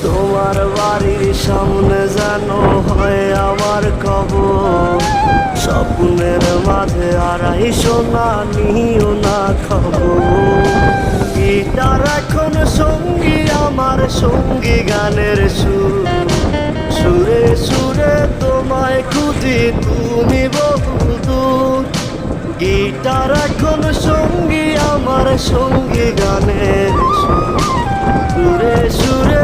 তোমার বাড়ির সামনে যেন হয় আমার কবর, স্বপ্নের মাঝে আড়াই সোনা নিও না খবর। গিটার এখন সঙ্গী আমার, সঙ্গী গানের সুর, সুরে সুরে তোমায় খুঁজি তুমি বহু দূর। গিটার এখন সঙ্গী আমার, সঙ্গী গানের সুর, সুরে সুরে